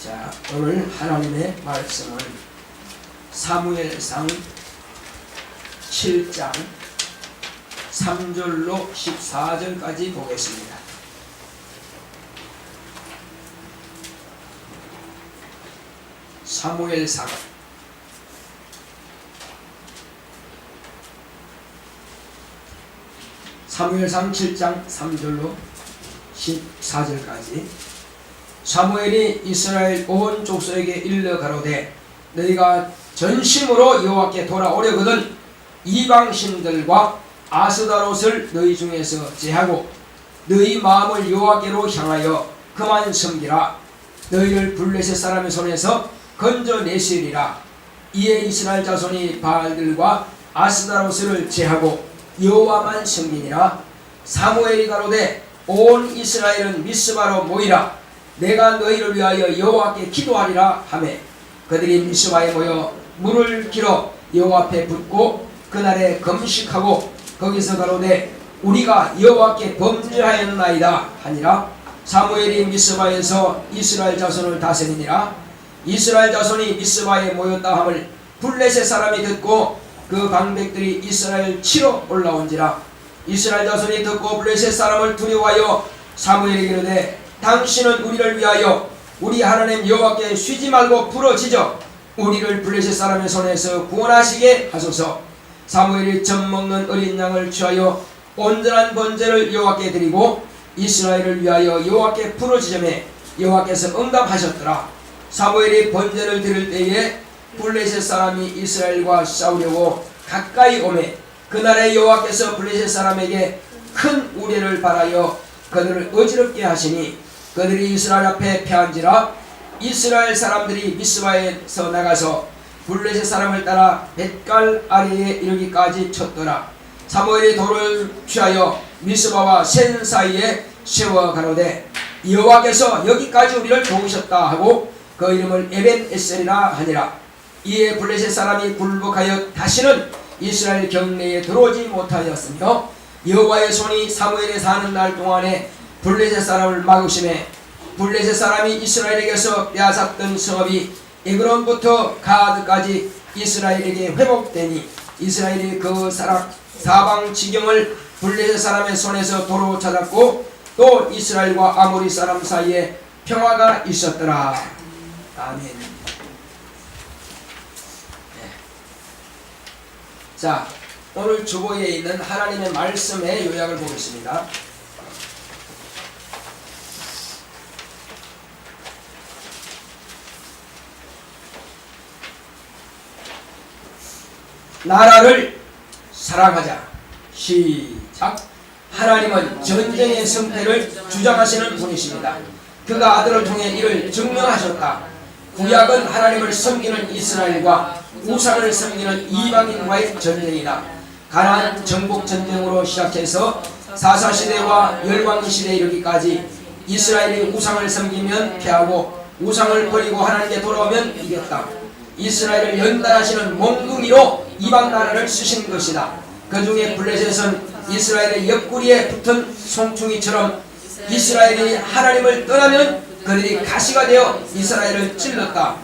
자, 오늘 하나님의 말씀은 사무엘상 7장 3절로 14절까지 보겠습니다. 사무엘상 7장 3절로 14절까지. 사무엘이 이스라엘 온 족속에게 일러 가로되 너희가 전심으로 여호와께 돌아오려거든 이방신들과 아스다롯을 너희 중에서 제하고 너희 마음을 여호와께로 향하여 그만 섬기라. 너희를 블레셋 사람의 손에서 건져내시리라. 이에 이스라엘 자손이 바알들과 아스다롯을 제하고 여호와만 섬기니라. 사무엘이 가로되 온 이스라엘은 미스바로 모이라. 내가 너희를 위하여 여호와께 기도하리라 하매 그들이 미스바에 모여 물을 길어 여호와 앞에 붓고 그날에 금식하고 거기서 가로되 우리가 여호와께 범죄하였나이다 하니라. 사무엘이 미스바에서 이스라엘 자손을 다스리니라. 이스라엘 자손이 미스바에 모였다 함을 블레셋 사람이 듣고 그 방백들이 이스라엘 치러 올라온지라. 이스라엘 자손이 듣고 블레셋 사람을 두려워하여 사무엘에게 이르되 당신은 우리를 위하여 우리 하나님 여호와께 쉬지 말고 부르짖어 우리를 블레셋 사람의 손에서 구원하시게 하소서. 사무엘이 젖먹는 어린 양을 취하여 온전한 번제를 여호와께 드리고 이스라엘을 위하여 여호와께 부르짖으매 여호와께서 응답하셨더라. 사무엘이 번제를 드릴 때에 블레셋 사람이 이스라엘과 싸우려고 가까이 오매 그날에 여호와께서 블레셋 사람에게 큰 우레를 발하여 그들을 어지럽게 하시니 그들이 이스라엘 앞에 패한지라. 이스라엘 사람들이 미스바에서 나가서 블레셋 사람을 따라 벳갈 아래에 이르기까지 쳤더라. 사무엘이 돌을 취하여 미스바와 센 사이에 세워 가로되 여호와께서 여기까지 우리를 도우셨다 하고 그 이름을 에벤 에셀이라 하니라. 이에 블레셋 사람이 굴복하여 다시는 이스라엘 경내에 들어오지 못하였으며 여호와의 손이 사무엘에 사는 날 동안에 블레셋 사람을 막으심에 블레셋 사람이 이스라엘에게서 빼앗았던 성읍이 에그론부터 가드까지 이스라엘에게 회복되니 이스라엘이 그 사방 지경을 블레셋 사람의 손에서 도로 찾았고 또 이스라엘과 아모리 사람 사이에 평화가 있었더라. 아멘. 자, 오늘 주보에 있는 하나님의 말씀의 요약을 보겠습니다. 나라를 사랑하자. 시작. 하나님은 전쟁의 승패를 주장하시는 분이십니다. 그가 아들을 통해 이를 증명하셨다. 구약은 하나님을 섬기는 이스라엘과 우상을 섬기는 이방인과의 전쟁이다. 가나안 정복 전쟁으로 시작해서 사사시대와 열왕시대에 이르기까지 이스라엘이 우상을 섬기면 패하고 우상을 버리고 하나님께 돌아오면 이겼다. 이스라엘을 연단하시는 몽둥이로 이방 나라를 쓰신 것이다. 그 중에 블레셋은 이스라엘의 옆구리에 붙은 송충이처럼 이스라엘이 하나님을 떠나면 그들이 가시가 되어 이스라엘을 찔렀다.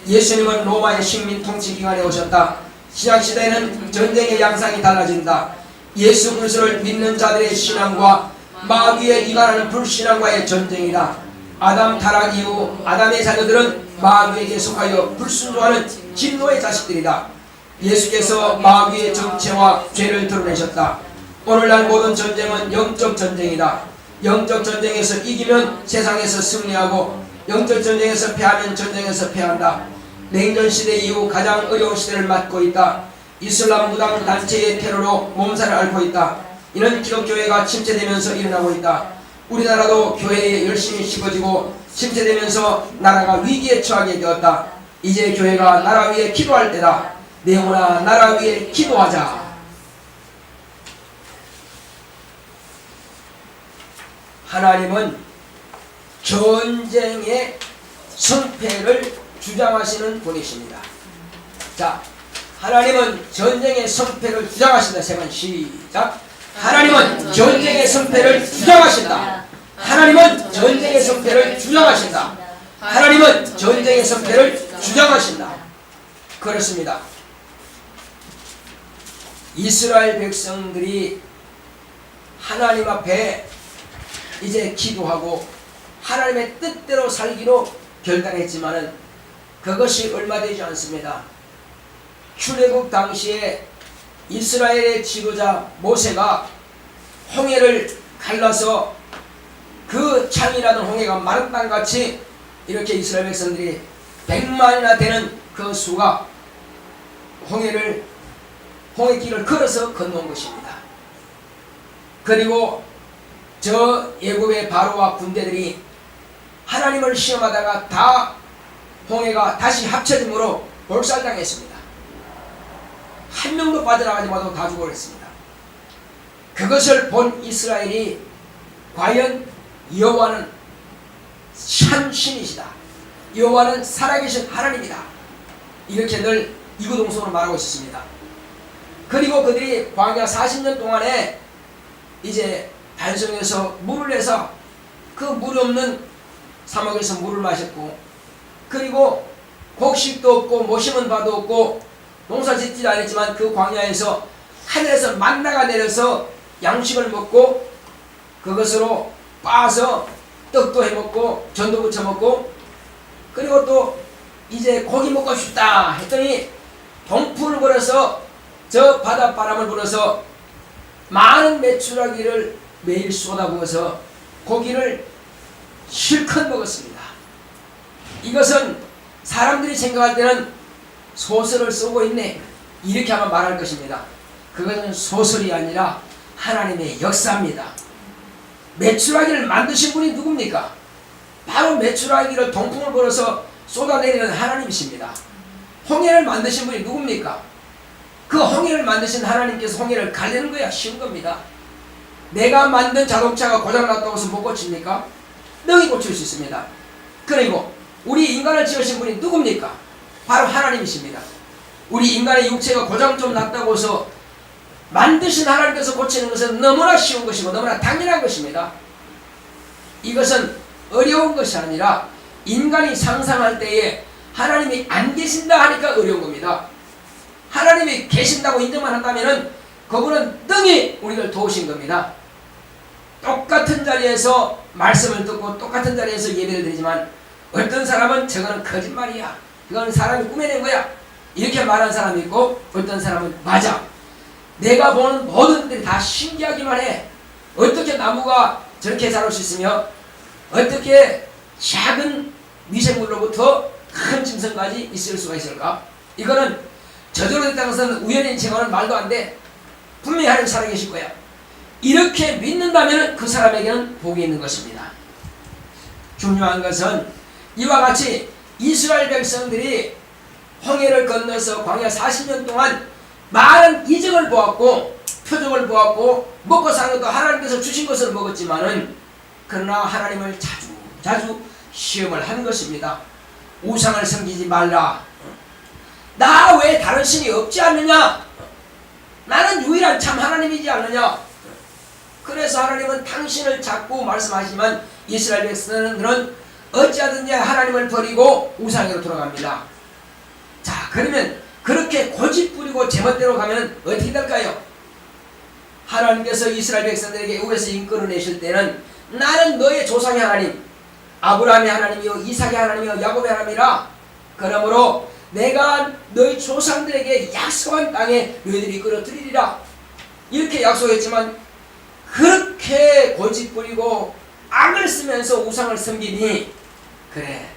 예수님은 로마의 식민 통치 기간에 오셨다. 신약시대에는 전쟁의 양상이 달라진다. 예수 그리스도를 믿는 자들의 신앙과 마귀에 이간하는 불신앙과의 전쟁이다. 아담 타락 이후 아담의 자녀들은 마귀에게 속하여 불순종하는 진노의 자식들이다. 예수께서 마귀의 정체와 죄를 드러내셨다. 오늘날 모든 전쟁은 영적 전쟁이다. 영적 전쟁에서 이기면 세상에서 승리하고 영적 전쟁에서 패하면 전쟁에서 패한다. 냉전시대 이후 가장 어려운 시대를 맞고 있다. 이슬람 무당 단체의 테러로 몸살을 앓고 있다. 이는 기독교회가 침체되면서 일어나고 있다. 우리나라도 교회에 열심히 씹어지고 침체되면서 나라가 위기에 처하게 되었다. 이제 교회가 나라 위에 기도할 때다. 내 영혼아 나라 위에 기도하자. 하나님은 전쟁의 승패를 주장하시는 분이십니다. 자, 하나님은 전쟁의 승패를 주장하신다. 세 번 시작. 하나님은 전쟁의 승패를 주장하신다. 하나님은 전쟁의 승패를 주장하신다. 하나님은 전쟁의 성패를 주장하신다. 그렇습니다. 이스라엘 백성들이 하나님 앞에 이제 기도하고 하나님의 뜻대로 살기로 결단했지만은 그것이 얼마 되지 않습니다. 출애굽 당시에 이스라엘의 지도자 모세가 홍해를 갈라서 그 창이라는 홍해가 마른 땅같이 이렇게 이스라엘 백성들이 100만이나 되는 그 수가 홍해길을 걸어서 건너온 것입니다. 그리고 저 애굽의 바로와 군대들이 하나님을 시험하다가 다 홍해가 다시 합쳐짐으로 몰살당했습니다. 한 명도 빠져나가지 못하고 다 죽어버렸습니다. 그것을 본 이스라엘이 과연 여호와는 참 신이시다, 여호와는 살아계신 하나님이다, 이렇게 늘 이구동성으로 말하고 있었습니다. 그리고 그들이 광야 40년 동안에 이제 반성해서 물을 내서 그 물 없는 사막에서 물을 마셨고, 그리고 곡식도 없고 모심은 바도 없고 농사 짓지도 않았지만 그 광야에서 하늘에서 만나가 내려서 양식을 먹고 그것으로 빻아서 떡도 해먹고 전도 부쳐 먹고, 그리고 또 이제 고기 먹고 싶다 했더니 동풍을 불어서 저 바닷바람을 불어서 많은 메추라기를 매일 쏟아부어서 고기를 실컷 먹었습니다. 이것은 사람들이 생각할 때는 소설을 쓰고 있네 이렇게 아마 말할 것입니다. 그것은 소설이 아니라 하나님의 역사입니다. 메추라기를 만드신 분이 누굽니까? 바로 메추라기를 동풍을 불어서 쏟아내리는 하나님이십니다. 홍해를 만드신 분이 누굽니까? 그 홍해를 만드신 하나님께서 홍해를 갈리는 거야 쉬운 겁니다. 내가 만든 자동차가 고장났다고 해서 못 고칩니까? 능히 고칠 수 있습니다. 그리고 우리 인간을 지으신 분이 누굽니까? 바로 하나님이십니다. 우리 인간의 육체가 고장 좀 났다고 해서 만드신 하나님께서 고치는 것은 너무나 쉬운 것이고 너무나 당연한 것입니다. 이것은 어려운 것이 아니라 인간이 상상할 때에 하나님이 안 계신다 하니까 어려운 겁니다. 하나님이 계신다고 인정만 한다면 그분은 능히 우리를 도우신 겁니다. 똑같은 자리에서 말씀을 듣고 똑같은 자리에서 예배를 드리지만 어떤 사람은 저거는 거짓말이야, 그건 사람이 꾸며낸 거야 이렇게 말하는 사람이 있고, 어떤 사람은 맞아, 내가 보는 모든 것들이 다 신기하기만 해, 어떻게 나무가 저렇게 자랄 수 있으며 어떻게 작은 미생물로부터 큰 짐승까지 있을 수가 있을까? 이거는 저절로 됐다는 것은 우연인 칭하는 말도 안 돼, 분명히 하나님 살아계실 거야, 이렇게 믿는다면 그 사람에게는 복이 있는 것입니다. 중요한 것은 이와 같이 이스라엘 백성들이 홍해를 건너서 광야 40년 동안 많은 이적을 보았고 표적을 보았고 먹고 사는 것도 하나님께서 주신 것을 먹었지만은 그러나 하나님을 자주 시험을 한 것입니다. 우상을 섬기지 말라, 나 외에 다른 신이 없지 않느냐, 나는 유일한 참 하나님이지 않느냐. 그래서 하나님은 당신을 자꾸 말씀하시지만 이스라엘 백성들은 어찌하든지 하나님을 버리고 우상으로 돌아갑니다. 자, 그러면 그렇게 고집부리고 제멋대로 가면 어떻게 될까요? 하나님께서 이스라엘 백성들에게 애굽에서 인권을 내실 때는 나는 너의 조상의 하나님, 아브라함의 하나님이요 이삭의 하나님이요 야곱의 하나님이라, 그러므로 내가 너희 조상들에게 약속한 땅에 너희들이 끌어들이리라 이렇게 약속했지만 그렇게 고집부리고 악을 쓰면서 우상을 섬기니, 그래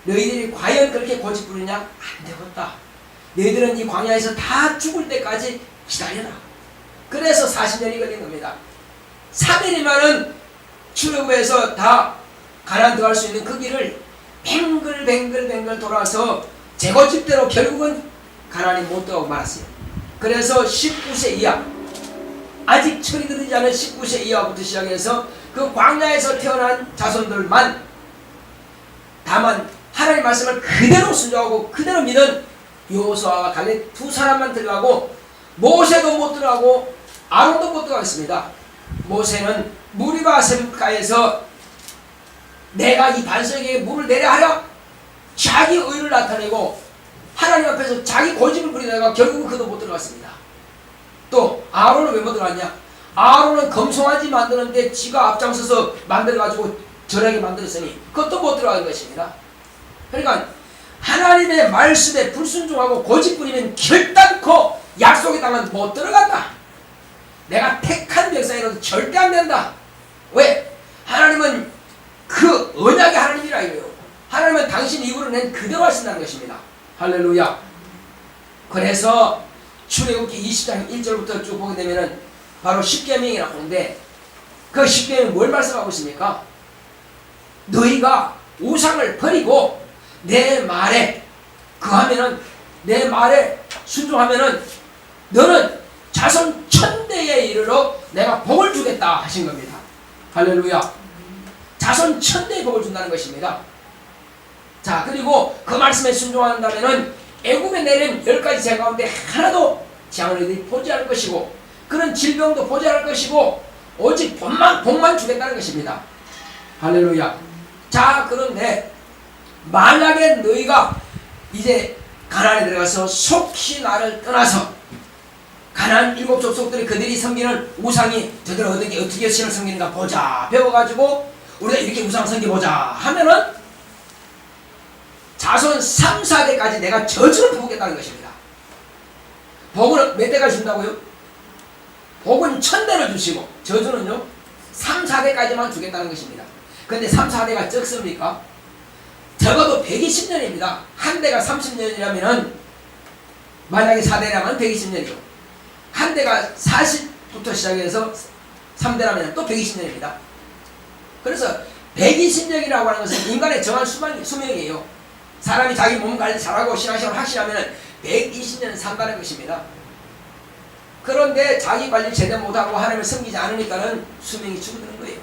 너희들이 과연 그렇게 고집부리냐? 안 되겠다. 너희들은 이 광야에서 다 죽을 때까지 기다려라. 그래서 40년이 걸린 겁니다. 3일이면은 출애굽에서 다 가나안 들어갈 수 있는 그 길을 뱅글뱅글 돌아서 제고집대로 결국은 가나안이 못 들어가고 말았어요. 그래서 19세 이하, 아직 철이 들지 않은 19세 이하부터 시작해서 그 광야에서 태어난 자손들만, 다만 하나님의 말씀을 그대로 순종하고 그대로 믿은 여호수아와 갈렙 두 사람만 들어가고 모세도 못 들어가고 아론도 못 들어가겠습니다. 모세는 무리바 샘가에서 내가 이 반석에게 물을 내려 하라 자기 의를 나타내고 하나님 앞에서 자기 고집을 부리다가 결국은 그도 못 들어갔습니다. 또 아론은 왜 못 들어갔냐? 아론은 금송아지 만드는데 지가 앞장서서 만들어가지고 절하게 만들었으니 그것도 못 들어간 것입니다. 그러니까 하나님의 말씀에 불순종하고 고집 부리면 결단코 약속의 땅은 못 들어간다. 내가 택한 백성이라도 절대 안 된다. 왜? 하나님은 그 언약의 하나님이라 이거예요. 하나님은 당신 입으로 낸 그대로 하신다는 것입니다. 할렐루야. 그래서 출애굽기 20장 1절부터 쭉 보게 되면은 바로 십계명이라고 하는데 그 십계명이 뭘 말씀하고 있습니까? 너희가 우상을 버리고 내 말에 그하면은 내 말에 순종하면은 너는 자손 천대에 이르러 내가 복을 주겠다 하신 겁니다. 할렐루야. 자손 천대에 복을 준다는 것입니다. 자, 그리고 그 말씀에 순종한다면은 애굽에 내린 10가지 죄 가운데 하나도 재앙을 너희들이 보지 않을 것이고 그런 질병도 보지 않을 것이고 오직 복만 주겠다는 것입니다. 할렐루야. 자, 그런데 만약에 너희가 이제 가나안에 들어가서 속히 나를 떠나서 가나안 7 족속들이 그들이 섬기는 우상이 저들 어떻게 신을 섬기는가 보자 배워가지고 우리가 이렇게 우상 섬겨보자 하면은 자손 3, 4대까지 내가 저주를 부겠다는 것입니다. 복은 몇 대가 준다고요? 복은 1000대를 주시고 저주는요 3, 4대까지만 주겠다는 것입니다. 근데 3, 4대가 적습니까? 적어도 120년입니다. 한 대가 30년이라면 만약에 4대라면 120년이죠. 한 대가 40부터 시작해서 3대라면 또 120년입니다. 그래서 120년이라고 하는 것은 인간의 정한 수명이에요. 사람이 자기 몸 관리 잘하고 신앙생활 확실하면 120년은 산다는 것입니다. 그런데 자기 관리 제대로 못하고 하나님을 섬기지 않으니까는 수명이 줄어드는 거예요.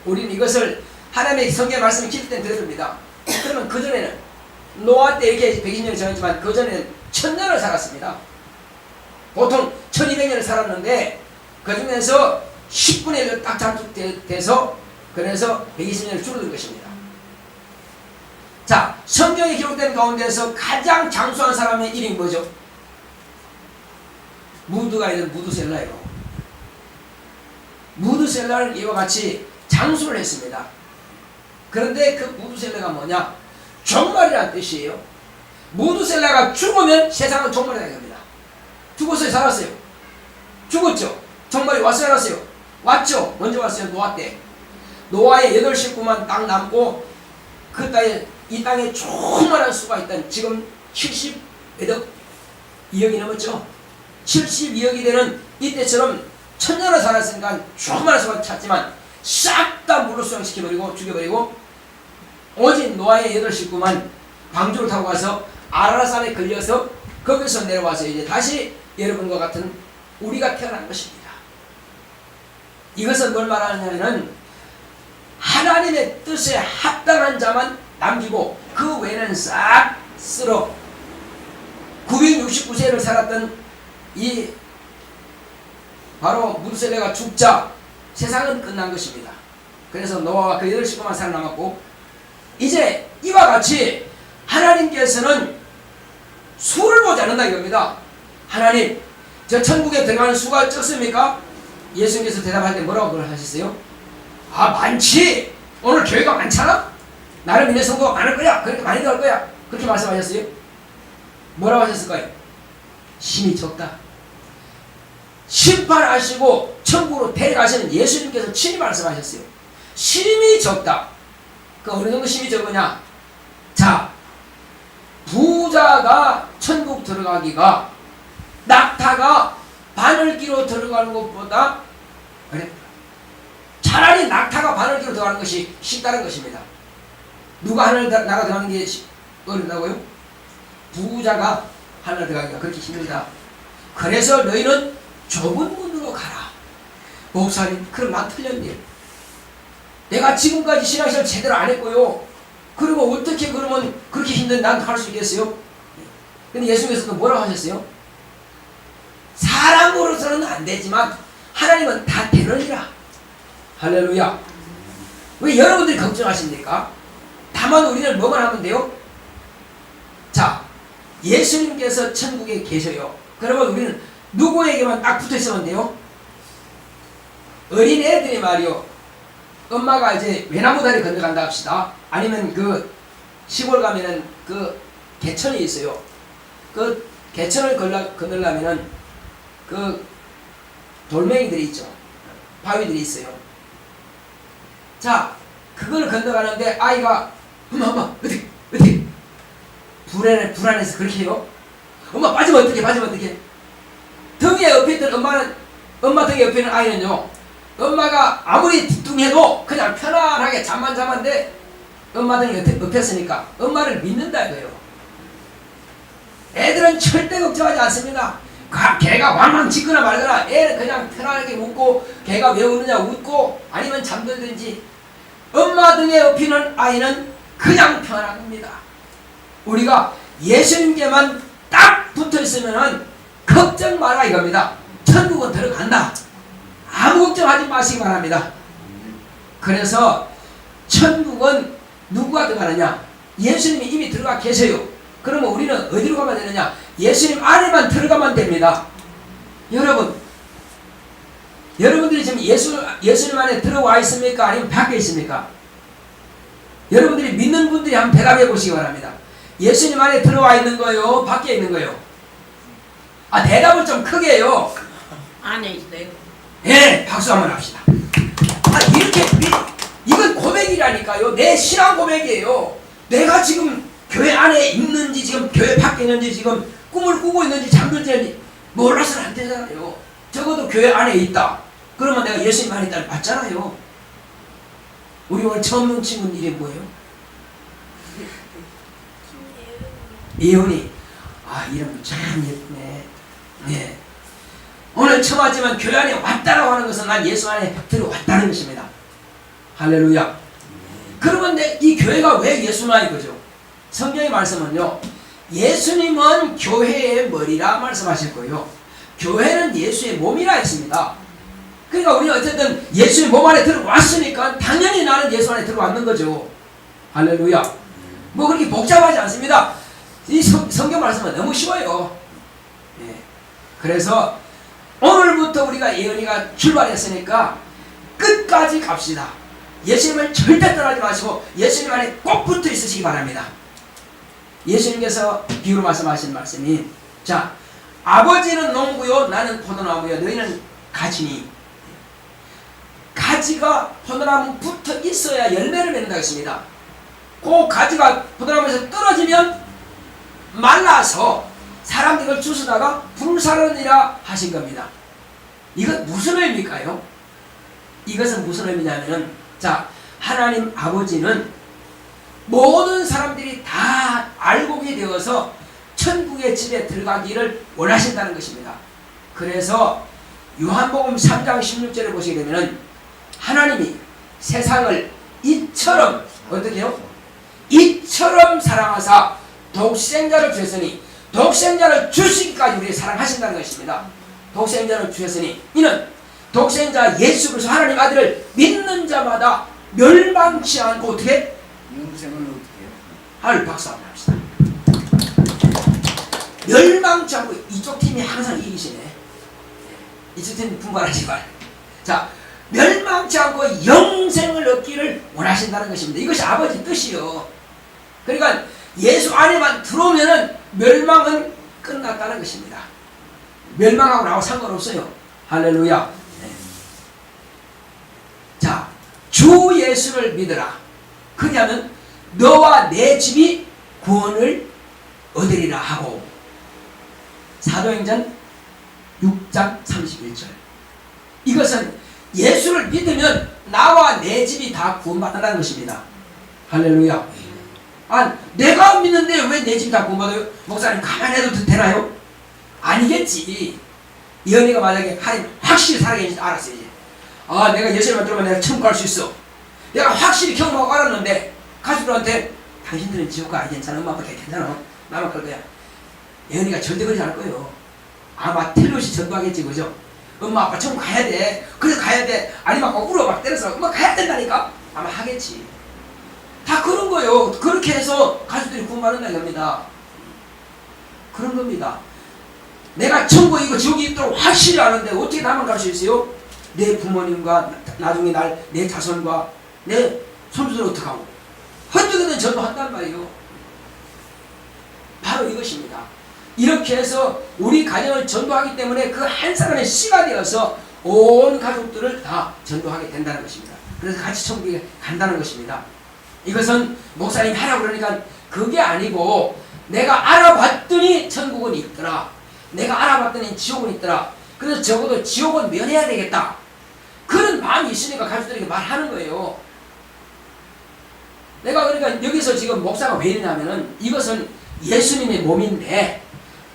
우리는 이것을 하나님의 성경 말씀을 기를 땐 들어줍니다. 그러면 그전에는 노아 때 이렇게 120년이 지났지만 그전에는 1000년을 살았습니다. 보통 1200년을 살았는데 그 중에서 10분의 1을 딱 장축돼서 그래서 120년을 줄어든 것입니다. 자, 성경에 기록된 가운데서 가장 장수한 사람의 이름이 뭐죠? 무드가 있는 무드셀라예요. 무드셀라는 이와 같이 장수를 했습니다. 그런데 그 무드셀라가 뭐냐? 종말이라는 뜻이에요. 무드셀라가 죽으면 세상은 종말이 되는 겁니다. 죽었어요? 살았어요? 죽었죠? 종말이 왔어요? 살았어요? 왔죠? 먼저 왔어요? 노아 때. 노아의 8 식구만 딱 남고 그 땅에 이 땅에 조그만한 수가 있던 지금 70억 2억이 넘었죠. 72억이 되는 이때처럼 1000년을 살았으니까 조그만한 수가 찾지만 싹 다 물로 수양시켜버리고 죽여버리고 오직 노아의 8 식구만 방주를 타고 가서 아라라산에 걸려서 거기서 내려와서 이제 다시 여러분과 같은 우리가 태어난 것입니다. 이것은 뭘 말하느냐면 하나님의 뜻에 합당한 자만 남기고 그 외에는 싹 쓸어 969세를 살았던 이 바로 무드셀라가 죽자 세상은 끝난 것입니다. 그래서 노아와 그 8 식구만 살아남았고 이제 이와 같이 하나님께서는 수를 보지 않는다 이겁니다. 하나님 저 천국에 들어가는 수가 적습니까? 예수님께서 대답할 때 뭐라고 하셨어요? 아 많지. 오늘 교회가 많잖아. 나를 믿는 성도가 많을 거야. 그렇게 많이 들어갈 거야. 그렇게 말씀하셨어요? 뭐라고 하셨을까요? 심히 적다. 심판하시고 천국으로 데려가시는 예수님께서 친히 말씀하셨어요. 심히 적다. 그 어느 정도 심히 적으냐? 자, 부자가 천국 들어가기가 낙타가 바늘기로 들어가는 것보다 어렵다. 차라리 낙타가 바늘기로 들어가는 것이 쉽다는 것입니다. 누가 하늘 나라 들어가는 게 어렵다고요? 부자가 하늘 들어가기가 그렇게 힘들다. 그래서 너희는 좁은 문으로 가라. 목사님, 그럼 난 틀렸네. 내가 지금까지 신앙생활 제대로 안 했고요. 그리고 어떻게 그러면 그렇게 힘든 난 할 수 있겠어요? 근데 예수님께서도 뭐라고 하셨어요? 사람으로서는 안 되지만 하나님은 다 되느니라. 할렐루야. 왜 여러분들이 걱정하십니까? 다 다만 우리는 뭐만 하면 돼요? 자, 예수님께서 천국에 계셔요. 그러면 우리는 누구에게만 딱 붙어 있으면 돼요? 어린 애들이 말이요, 엄마가 이제 외나무 다리 건너간다 합시다. 아니면 그 시골 가면은 그 개천이 있어요. 그 개천을 건너려면은 그 돌멩이들이 있죠. 바위들이 있어요. 자, 그걸 건너가는데 아이가 엄마 어떻게 불안해서 그렇게 해요? 엄마 빠지면 어떡해? 등에 옆에 엄마 등에 옆에 있는 아이는요, 엄마가 아무리 뒤뚱해도 그냥 편안하게 잠만 자는데 엄마 등에 옆에 있으니까 엄마를 믿는다 이거예요. 애들은 절대 걱정하지 않습니다. 개가 왕왕 짖거나 말거나 애는 그냥 편안하게 웃고, 개가 왜 우느냐 웃고, 아니면 잠들든지. 엄마 등에 업히는 아이는 그냥 편안합니다. 우리가 예수님께만 딱 붙어 있으면은 걱정 마라 이겁니다. 천국은 들어간다. 아무 걱정하지 마시기 바랍니다. 그래서 천국은 누구가 들어가느냐? 예수님이 이미 들어가 계세요. 그러면 우리는 어디로 가면 되느냐? 예수님 안에만 들어가면 됩니다. 여러분들이 지금 예수님 안에 들어와 있습니까? 아니면 밖에 있습니까? 여러분들이 믿는 분들이 한번 대답해 보시기 바랍니다. 예수님 안에 들어와 있는 거요? 밖에 있는 거요? 대답을 좀 크게 해요. 안에 있어요. 예, 박수 한번 합시다. 이건 고백이라니까요. 내 신앙 고백이에요. 내가 지금 교회 안에 있는지, 지금 교회 밖에 있는지, 지금 꿈을 꾸고 있는지, 잠들지 않는지 몰라서는 안 되잖아요. 적어도 교회 안에 있다. 그러면 내가 예수님 안에 있다는 맞잖아요. 우리 오늘 처음 본 친구는 이름이 뭐예요? 예은이. 이름도 참 예쁘네. 네. 오늘 처음 왔지만 교회 안에 왔다라고 하는 것은 난 예수 안에 들어왔다는 것입니다. 할렐루야. 그러면 이 교회가 왜 예수만인 거죠? 성경의 말씀은요, 예수님은 교회의 머리라 말씀하실 거예요. 교회는 예수의 몸이라 했습니다. 그러니까 우리는 어쨌든 예수의 몸 안에 들어왔으니까 당연히 나는 예수 안에 들어왔는 거죠. 할렐루야. 뭐 그렇게 복잡하지 않습니다. 이 성경 말씀은 너무 쉬워요. 예. 그래서 오늘부터 우리가 예언이가 출발했으니까 끝까지 갑시다. 예수님을 절대 떠나지 마시고 예수님 안에 꼭 붙어 있으시기 바랍니다. 예수님께서 비유로 말씀하신 말씀이, 자, 아버지는 농부요 나는 포도나무요 너희는 가지니, 가지가 포도나무 붙어 있어야 열매를 맺는다고 했습니다. 그 가지가 포도나무에서 떨어지면 말라서 사람들이 그걸 주스다가 불사르니라 하신 겁니다. 이건 무슨 의미일까요? 이것은 무슨 의미냐면은, 자, 하나님 아버지는 모든 사람들이 다 알곡이 되어서 천국의 집에 들어가기를 원하신다는 것입니다. 그래서 요한복음 3장 16절에 보시게 되면은 하나님이 세상을 이처럼, 어떻게 해요? 이처럼 사랑하사 독생자를 주셨으니, 독생자를 주시기까지 우리를 사랑하신다는 것입니다. 독생자를 주셨으니 이는 독생자 예수 그리스도 하나님 아들을 믿는 자마다 멸망치 않고 어떻게? 영생을 어떻게 해요? 할 박수 한번 합시다. 멸망치 않고, 이쪽 팀이 항상 이기시네. 이쪽 팀 분발하지 말아요. 자, 멸망치 않고 영생을 얻기를 원하신다는 것입니다. 이것이 아버지 뜻이요. 그러니까 예수 안에만 들어오면은 멸망은 끝났다는 것입니다. 멸망하고 나하고 상관없어요. 할렐루야. 네. 자, 주 예수를 믿으라. 그리하면 너와 내 집이 구원을 얻으리라 하고, 사도행전 6장 31절. 이것은 예수를 믿으면 나와 내 집이 다 구원받는다는 것입니다. 할렐루야. 내가 믿는데 왜 내 집이 다 구원받아요? 목사님 가만히 해도 되나요? 아니겠지. 예언이가 만약에 하나님 확실히 살아계신지 알았어요. 이제. 내가 예수님만 들으면 내가 천국 갈 수 있어. 내가 확실히 경험하고 알았는데 가족들한테 당신들은 지옥 가. 괜찮아. 엄마 아빠 괜찮아. 나만 갈 거야. 예언이가 절대 그러지 않을 거예요. 아마 텔롯이 전도하겠지, 그죠? 엄마 아빠 천국 가야 돼. 그래서 가야 돼. 아니면 거꾸로 막 때려서 엄마 가야 된다니까? 아마 하겠지. 다 그런 거예요. 거요. 그렇게 해서 가족들이 구원받는다 이겁니다. 그런 겁니다. 내가 천국에 있고 지옥에 있도록 확실히 아는데 어떻게 나만 갈 수 있어요? 내 부모님과 나중에 내 자손과 내 손주들 어떡하고 헛되게는 전도한단 말이에요. 바로 이것입니다. 이렇게 해서 우리 가정을 전도하기 때문에 그 한 사람의 씨가 되어서 온 가족들을 다 전도하게 된다는 것입니다. 그래서 같이 천국에 간다는 것입니다. 이것은 목사님이 하라고 그러니까 그게 아니고 내가 알아봤더니 천국은 있더라. 내가 알아봤더니 지옥은 있더라. 그래서 적어도 지옥은 면해야 되겠다. 그런 마음이 있으니까 가족들에게 말하는 거예요. 내가 그러니까 여기서 지금 목사가 왜 이러냐면은 이것은 예수님의 몸인데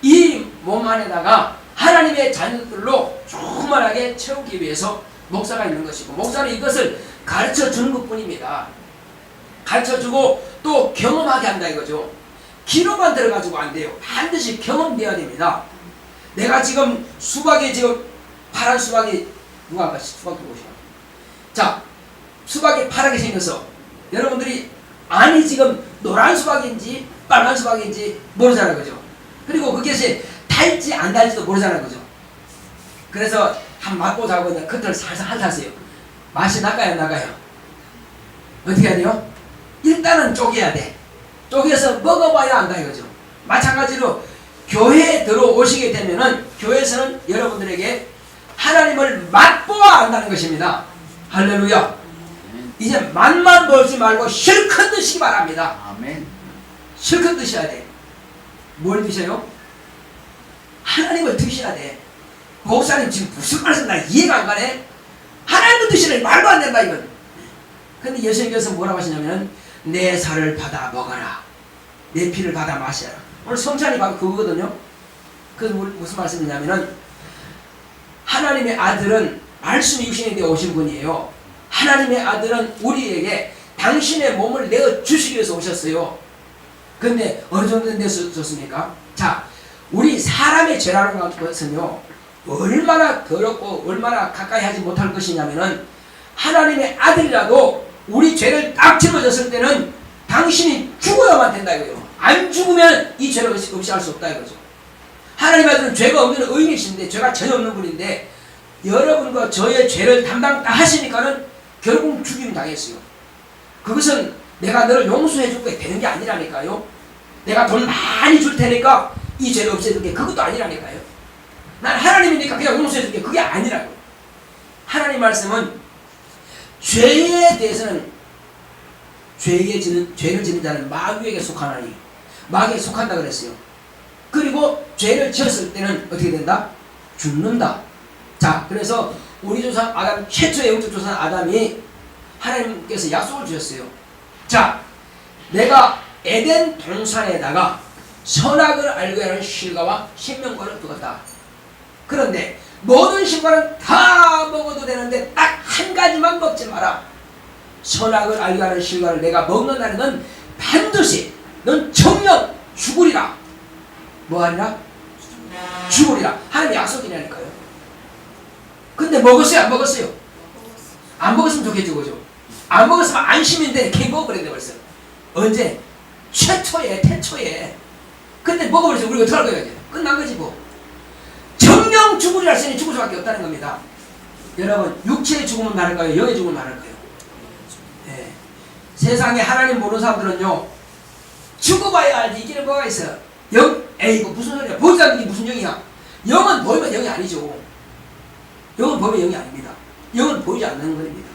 이 몸 안에다가 하나님의 자녀들로 충만하게 채우기 위해서 목사가 있는 것이고 목사는 이것을 가르쳐 주는 것 뿐입니다. 가르쳐 주고 또 경험하게 한다 이거죠. 기로만 들어가지고 안 돼요. 반드시 경험되어야 됩니다. 내가 지금 수박이 지금 파란 수박이 누가 아까 수박 들고 오시나? 자, 수박이 파랗게 생겨서 여러분들이 아니 지금 노란 수박인지 빨간 수박인지 모르잖아요, 그죠? 그리고 그것이 달지 안 달지도 모르잖아요, 그죠? 그래서 한 맛보자고 그냥 겉을 살살 핥았어요. 맛이 나가요, 나가요? 어떻게 해야 돼요? 일단은 쪼개야 돼. 쪼개서 먹어봐야 안다 이거죠. 마찬가지로 교회에 들어오시게 되면은 교회에서는 여러분들에게 하나님을 맛보아 안다는 것입니다. 할렐루야. 이제 맛만 보지 말고 실컷 드시기 바랍니다. 아멘. 실컷 드셔야 돼. 뭘 드셔요? 하나님을 드셔야 돼. 목사님 지금 무슨 말씀 나 이해가 안 가네. 하나님을 드시는 말도 안 된다 이건. 근데 예수님께서 뭐라고 하시냐면 내 살을 받아 먹어라. 내 피를 받아 마셔라. 오늘 성찬이 바로 그거거든요. 그래서 무슨 말씀이냐면은 하나님의 아들은 말씀이 육신이 되어 오신 분이에요. 하나님의 아들은 우리에게 당신의 몸을 내어 주시기 위해서 오셨어요. 근데 어느 정도 내서 줬습니까? 자, 우리 사람의 죄라는 것은요 얼마나 더럽고 얼마나 가까이 하지 못할 것이냐면은 하나님의 아들이라도 우리 죄를 딱 짊어졌을 때는 당신이 죽어야만 된다 이거예요. 안 죽으면 이 죄를 없이 할 수 없다 이거죠. 하나님의 아들은 죄가 없는 의인이신데 죄가 전혀 없는 분인데 여러분과 저의 죄를 담당 다 하시니까는 결국 죽임 당했어요. 그것은 내가 너를 용서해 줄게 되는 게 아니라니까요. 내가 돈 많이 줄 테니까 이 죄를 없애줄게 그것도 아니라니까요. 난 하나님이니까 그냥 용서해 줄게 그게 아니라고. 하나님 말씀은 죄에 대해서는 죄를 지는 자는 마귀에게 속하나니 마귀에 속한다 그랬어요. 그리고 죄를 지었을 때는 어떻게 된다? 죽는다. 자, 그래서 우리 조상 아담 최초의 영적 조상 아담이 하나님께서 약속을 주셨어요. 자, 내가 에덴 동산에다가 선악을 알게 하는 실과와 신명과를 두었다. 그런데 모든 실과는 다 먹어도 되는데 딱 한 가지만 먹지 마라. 선악을 알게 하는 실과를 내가 먹는 날에는 반드시 넌 정녕 죽으리라. 뭐하리라? 죽으리라. 하나님의 약속이라니까요. 근데 먹었어요? 안 먹었어요? 안 먹었으면 좋겠죠, 그죠? 안 먹었으면 안심인데 걔 먹어버렸네 벌써. 언제? 최초에 태초에. 근데 먹어버렸어. 우리가 어떡할 거야 이제? 끝난 거지 뭐. 정령 죽으리라 했으니 죽을 수밖에 없다는 겁니다. 여러분 육체의 죽음은 많을까요? 영의 죽음은 많을까요? 네. 세상에 하나님 모르는 사람들은요 죽어봐야 알지 이기는 뭐가 있어. 영? 에이 이거 무슨 소리야. 보이지 않는 게 무슨 영이야. 영은 보이면 영이 아니죠. 영은 보이면 영이 아닙니다. 영은 보이지 않는 것입니다.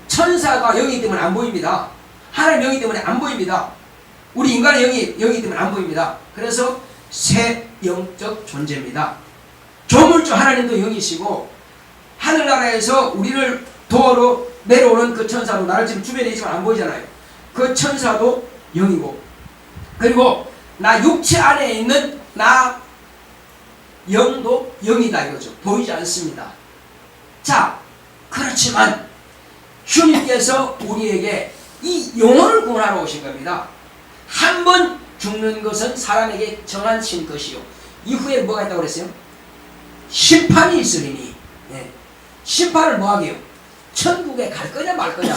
천사가 영이기 때문에 안 보입니다. 하나님 영이기 때문에 안 보입니다. 우리 인간의 영이기 때문에 안 보입니다. 그래서 새 영적 존재입니다. 조물주 하나님도 영이시고 하늘나라에서 우리를 도우러 내려오는 그 천사도 나를 지금 주변에 있지만 안 보이잖아요. 그 천사도 영이고 그리고 나 육체 안에 있는 나 영도 영이다 이거죠. 보이지 않습니다. 자, 그렇지만 주님께서 우리에게 이 영혼을 구원하러 오신 겁니다. 한 번 죽는 것은 사람에게 정한 것이요 이후에 뭐가 있다고 그랬어요? 심판이 있으리니. 심판을 뭐하게요? 천국에 갈 거냐 말 거냐.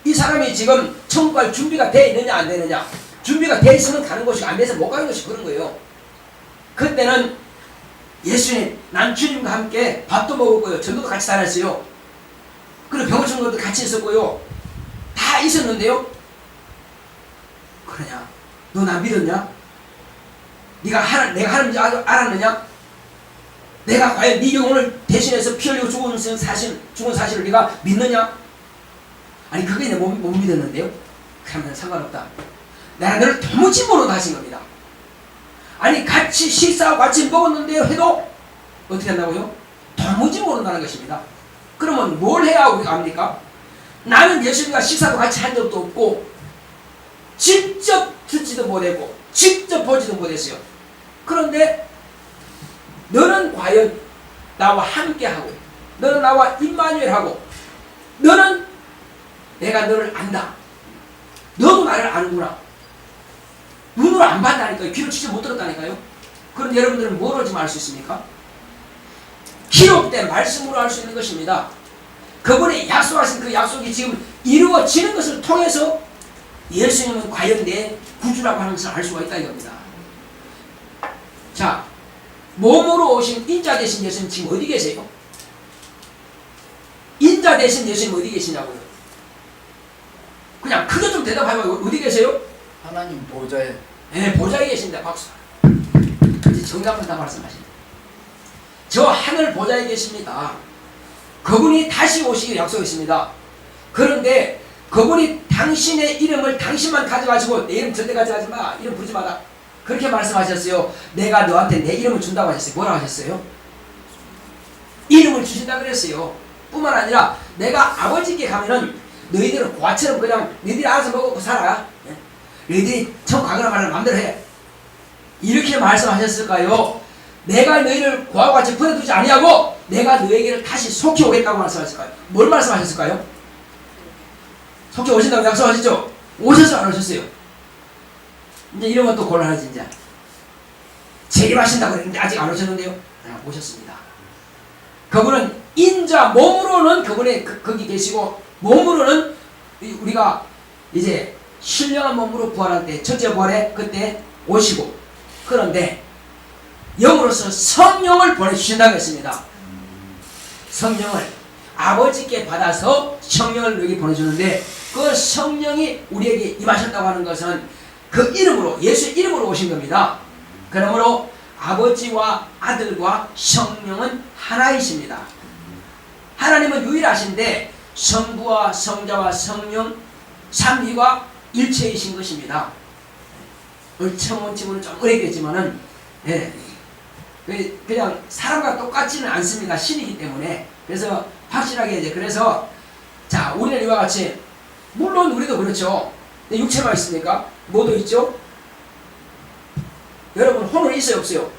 이 사람이 지금 천국 갈 준비가 돼 있느냐 안 되느냐. 준비가 돼 있으면 가는 것이고 안 돼서 못 가는 것이 그런 거예요. 그때는 예수님, 난 주님과 함께 밥도 먹었고요. 전도도 같이 다녔어요. 그리고 병을 준 것도 같이 있었고요. 다 있었는데요. 그러냐? 너 나 믿었냐? 내가 하나님인지 알았느냐? 내가 과연 네 영혼을 대신해서 피 흘리고 죽은 사실을 네가 믿느냐? 아니 그게 내가 못 믿었는데요. 그러면 상관없다. 내가 너를 도무지 모르다 하신 겁니다. 아니 같이 식사하고 같이 먹었는데요 해도 어떻게 한다고요? 도무지 모른다는 것입니다. 그러면 뭘 해야 우리가 압니까? 나는 예수님과 식사도 같이 한 적도 없고 직접 듣지도 못했고 직접 보지도 못했어요. 그런데 너는 과연 나와 함께하고 너는 나와 임마누엘하고 너는 내가 너를 안다. 너도 나를 아는구나. 눈으로 안 봤다니까요. 귀로 직접 못 들었다니까요. 그럼 여러분들은 뭐로 지금 알 수 있습니까? 기록된 말씀으로 알 수 있는 것입니다. 그분이 약속하신 그 약속이 지금 이루어지는 것을 통해서 예수님은 과연 내 구주라고 하는 것을 알 수가 있다 이겁니다. 자, 몸으로 오신 인자 되신 예수님 지금 어디 계세요? 인자 되신 예수님 어디 계시냐고요? 그냥 크게 좀 대답하고 어디 계세요? 하나님 보좌에. 네, 보좌에 계십니다. 박수. 이제 정답을 다 말씀하십니다. 저 하늘 보좌에 계십니다. 그분이 다시 오시기를 약속했습니다. 그런데 그분이 당신의 이름을 당신만 가져가시고 내 이름 절대 가져가지 마. 이름 부르지 마라. 그렇게 말씀하셨어요. 내가 너한테 내 이름을 준다고 하셨어요. 뭐라고 하셨어요? 이름을 주신다 그랬어요. 뿐만 아니라 내가 아버지께 가면은 너희들은 고아처럼 그냥 너희들이 알아서 먹고 살아. 너희들이 천국 가거나 말거나 마음대로 해. 이렇게 말씀하셨을까요? 내가 너희를 고아와 같이 보내두지 아니하고 내가 너희에게를 다시 속히 오겠다고 말씀하셨을까요? 뭘 말씀하셨을까요? 속히 오신다고 약속하셨죠? 오셨어요? 안 오셨어요? 이제 이런 것도 곤란하지 이제. 재림하신다고 했는데 아직 안 오셨는데요? 오셨습니다. 그분은 인자 몸으로는 그분의 거기 계시고 몸으로는 우리가 이제 신령한 몸으로 부활할 때 첫째 부활에 그때 오시고 그런데 영으로서 성령을 보내주신다고 했습니다. 성령을 아버지께 받아서 성령을 우리에게 보내주는데 그 성령이 우리에게 임하셨다고 하는 것은 그 이름으로 예수 이름으로 오신 겁니다. 그러므로 아버지와 아들과 성령은 하나이십니다. 하나님은 유일하신데 성부와 성자와 성령 삼위가 일체이신 것입니다. 얼청원치고는 좀 어렵겠지만은 예, 그냥 사람과 똑같지는 않습니다. 신이기 때문에. 그래서 확실하게 이제 그래서 자 우리는 이와 같이 물론 우리도 그렇죠. 육체만 있습니까? 뭐도 있죠? 여러분 혼은 있어요 없어요?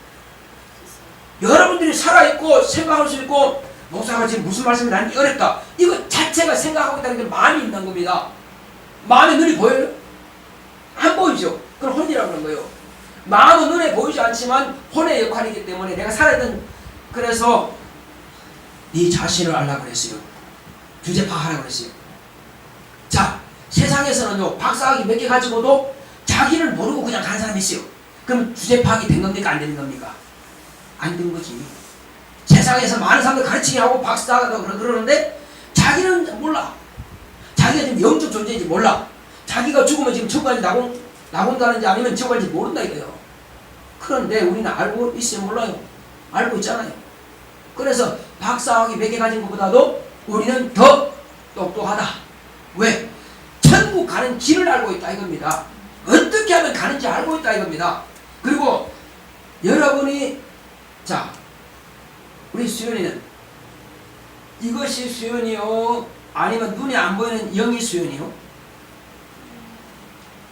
여러분들이 살아있고 생각할 수 있고 목사가 지금 무슨 말씀이 나는지 어렵다. 이거 자체가 생각하고 있다는 게 마음이 있는 겁니다. 마음의 눈이 보여요? 안 보이죠? 그건 혼이라고 하는 거예요. 마음은 눈에 보이지 않지만 혼의 역할이기 때문에 내가 살아있는 그래서 네 자신을 알라고 그랬어요. 주제 파악하라고 그랬어요. 자 세상에서는요 박사학위 몇 개 가지고도 자기를 모르고 그냥 가는 사람이 있어요. 그럼 주제 파악이 된 겁니까 안 되는 겁니까? 안 된 거지. 세상에서 많은 사람들 가르치게 하고 박사하다고 그러는데 자기는 몰라. 자기가 지금 영적 존재인지 몰라. 자기가 죽으면 지금 천국까지 나온다는지 아니면 지옥 갈지 모른다 이거예요. 그런데 우리는 알고 있어요 몰라요? 알고 있잖아요. 그래서 박사학위 몇 개 가진 것보다도 우리는 더 똑똑하다. 왜? 천국 가는 길을 알고 있다 이겁니다. 어떻게 하면 가는지 알고 있다 이겁니다. 그리고 여러분이 자 우리 수연이는 이것이 수연이요 아니면 눈에 안 보이는 영이 수연이요?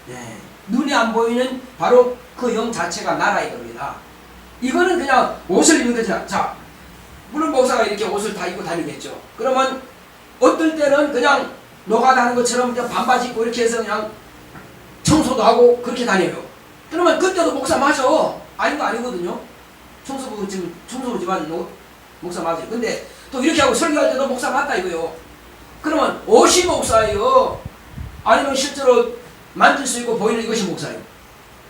네. 눈에 안 보이는 바로 그 영 자체가 나라 이겁니다. 이거는 그냥 옷을 입는 거죠. 자, 물론 목사가 이렇게 옷을 다 입고 다니겠죠. 그러면 어떨 때는 그냥 노가다하는 것처럼 그냥 반바지 입고 이렇게 해서 그냥 청소도 하고 그렇게 다녀요. 그러면 그때도 목사 맞아. 아닌 거 아니거든요. 청소부 지금 청소부 집안 목사 맞아요. 근데 또 이렇게 하고 설교할 때도 목사 맞다 이거요. 그러면 옷이 목사예요. 아니면 실제로 만질 수 있고 보이는 이것이 목사예요.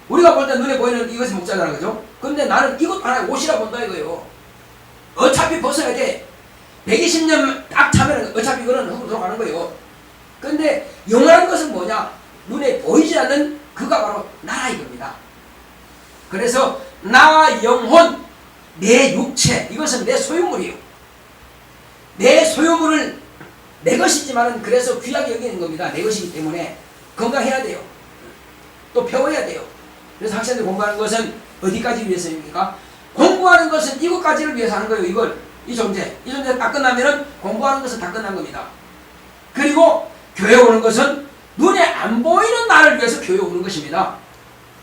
우리가 볼 때 눈에 보이는 이것이 목자잖아, 그죠? 근데 나는 이것 하나의 옷이라 본다 이거예요. 어차피 벗어야 돼. 120년 딱 차면 어차피 이거는 흙으로 들어가는 거예요. 근데 영원한 것은 뭐냐? 눈에 보이지 않는 그가 바로 나라 이겁니다. 그래서 나 영혼, 내 육체, 이것은 내 소유물이에요. 내 소유물을 내 것이지만은 그래서 귀하게 여기는 겁니다. 내 것이기 때문에 건강해야 돼요. 또 배워야 돼요. 그래서 학생들 공부하는 것은 어디까지 위해서입니까? 공부하는 것은 이것까지를 위해서 하는 거예요. 이 존재 딱 끝나면은 공부하는 것은 다 끝난 겁니다. 그리고 교회 오는 것은 눈에 안 보이는 나를 위해서 교회 오는 것입니다.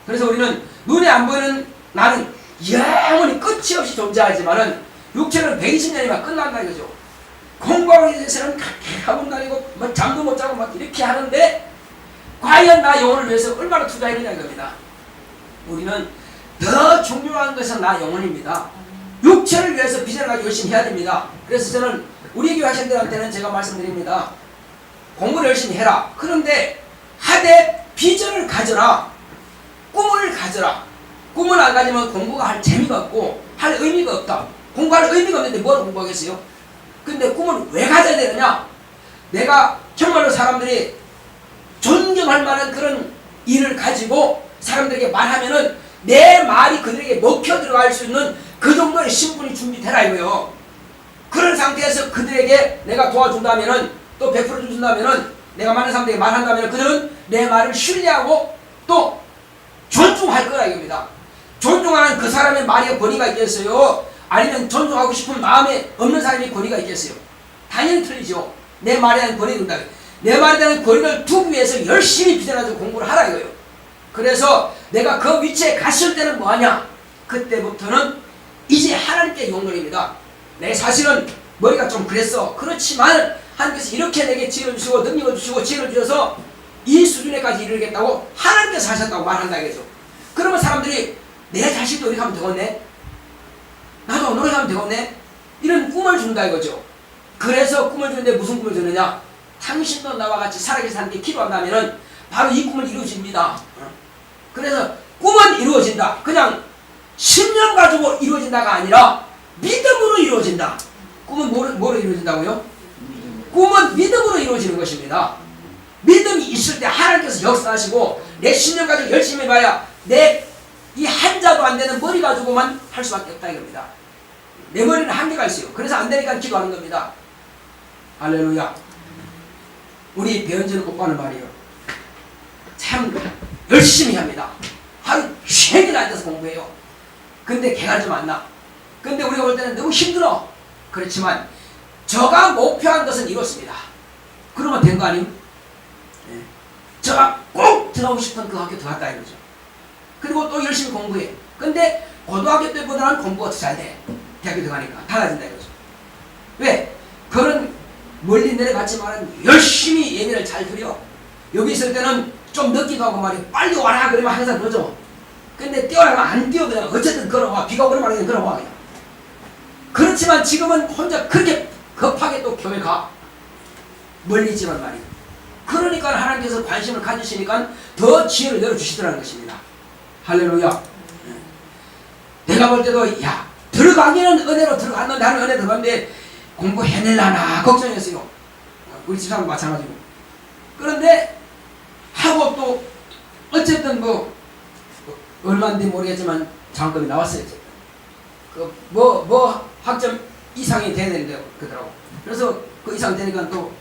그래서 우리는 눈에 안 보이는 나는 영원히 끝이 없이 존재하지만은 육체는 120년이면 끝난다 이거죠. 공부하기 위해서는 그렇게 학원 다니고 뭐 잠도 못 자고 막 이렇게 하는데 과연 나 영혼을 위해서 얼마나 투자했느냐 이겁니다. 우리는 더 중요한 것은 나 영혼입니다. 육체를 위해서 비전을 가지고 열심히 해야 됩니다. 그래서 저는 우리 교회 학생들한테는 제가 말씀드립니다. 공부를 열심히 해라. 그런데 하되 비전을 가져라. 꿈을 가져라. 꿈을 안 가지면 공부가 할 재미가 없고 할 의미가 없다. 공부할 의미가 없는데 뭘 공부하겠어요? 근데 꿈을 왜 가져야 되느냐? 내가 정말로 사람들이 존경할 만한 그런 일을 가지고 사람들에게 말하면은 내 말이 그들에게 먹혀 들어갈 수 있는 그 정도의 신분이 준비되라 이거요. 그런 상태에서 그들에게 내가 도와준다면은 또 100% 준다면은 내가 많은 사람들에게 말한다면은 그들은 내 말을 신뢰하고 또 존중할 거라 이겁니다. 존중하는 그 사람의 말에 권위가 있겠어요? 아니면 존중하고 싶은 마음에 없는 사람이 권위가 있겠어요? 당연히 틀리죠. 내 말에 대한 권위가 있다. 내 말에 대한 권위를 두기 위해서 열심히 비전하고 공부를 하라 이거예요. 그래서 내가 그 위치에 갔을 때는 뭐하냐? 그때부터는 이제 하나님께 용도입니다. 내 사실은 머리가 좀 그랬어. 그렇지만 하나님께서 이렇게 내게 지혜를 주시고 능력을 주시고 지혜를 주셔서 이 수준에까지 이르겠다고 하나님께서 하셨다고 말한다 이거죠. 그러면 사람들이 내 자식도 이렇게 하면 되겠네? 나도 노력하면 되겠네? 이런 꿈을 준다 이거죠. 그래서 꿈을 주는데 무슨 꿈을 주느냐? 당신도 나와 같이 살아계신 하나님께 기도한다면은 바로 이 꿈은 이루어집니다. 그래서 꿈은 이루어진다. 그냥 신념 가지고 이루어진다가 아니라 믿음으로 이루어진다. 꿈은 뭐로 이루어진다고요? 꿈은 믿음으로 이루어지는 것입니다. 믿음이 있을 때 하나님께서 역사하시고 내 신념 가지고 열심히 해봐야 내 이 한자도 안 되는 머리 가지고만 할 수밖에 없다 이겁니다. 내 머리는 한계가 있어요. 그래서 안 되니까 기도하는 겁니다. 할렐루야. 우리 배현진 오빠는 말이에요. 참 열심히 합니다. 하루 종일 앉아서 공부해요. 근데 개가 좀 안 나. 근데 우리가 볼 때는 너무 힘들어. 그렇지만 저가 목표한 것은 이렇습니다. 그러면 된 거 아님? 네. 저가 꼭 들어가고 싶은 그 학교 들어갔다 이거죠. 그리고 또 열심히 공부해. 근데 고등학교 때보다는 공부가 더 잘 돼. 대학교 들어가니까 달라진다 이거죠. 왜? 그런 멀리 내려갔지만 열심히 예배를 잘 드려. 여기 있을 때는 좀 늦기도 하고 말이야. 빨리 와라 그러면 항상 그러죠. 근데 뛰어나면 안 뛰어도 그냥 어쨌든 걸어와. 비가 오는 말이야 걸어와 그냥. 그렇지만 지금은 혼자 그렇게 급하게 또 교회 가. 멀리 있지만 말이야. 그러니까 하나님께서 관심을 가지시니까 더 지혜를 열어주시더라는 것입니다. 할렐루야. 내가 볼 때도 야 들어가기는 은혜로 들어갔는데 나는 은혜 들어갔는데 공부해낼라나 걱정했어요. 우리 집사람 마찬가지고. 그런데 하고 또 어쨌든 뭐 얼마인지 모르겠지만 장학금이 나왔어요. 그 뭐 학점 이상이 돼야 되는데 그러더라고. 그래서 그 이상 되니까 또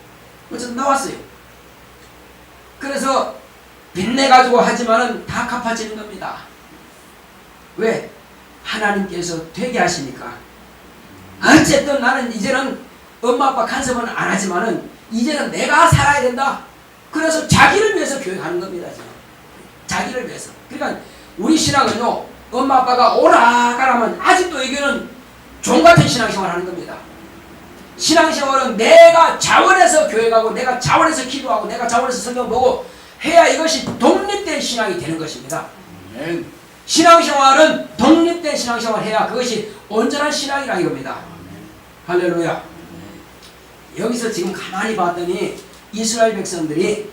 어쨌든 나왔어요. 그래서 빚내가지고 하지만은 다 갚아지는 겁니다. 왜? 하나님께서 되게 하시니까. 어쨌든 나는 이제는 엄마 아빠 간섭은 안 하지만은 이제는 내가 살아야 된다. 그래서 자기를 위해서 교육하는 겁니다. 지금. 자기를 위해서. 그러니까 우리 신앙은요, 엄마 아빠가 오라 가라면 아직도 여기는 종같은 신앙생활 하는 겁니다. 신앙생활은 내가 자원해서 교회 가고 내가 자원해서 기도하고 내가 자원해서 성경 보고 해야 이것이 독립된 신앙이 되는 것입니다. 신앙생활은 독립된 신앙생활을 해야 그것이 온전한 신앙이라 이겁니다. 할렐루야. 여기서 지금 가만히 봤더니 이스라엘 백성들이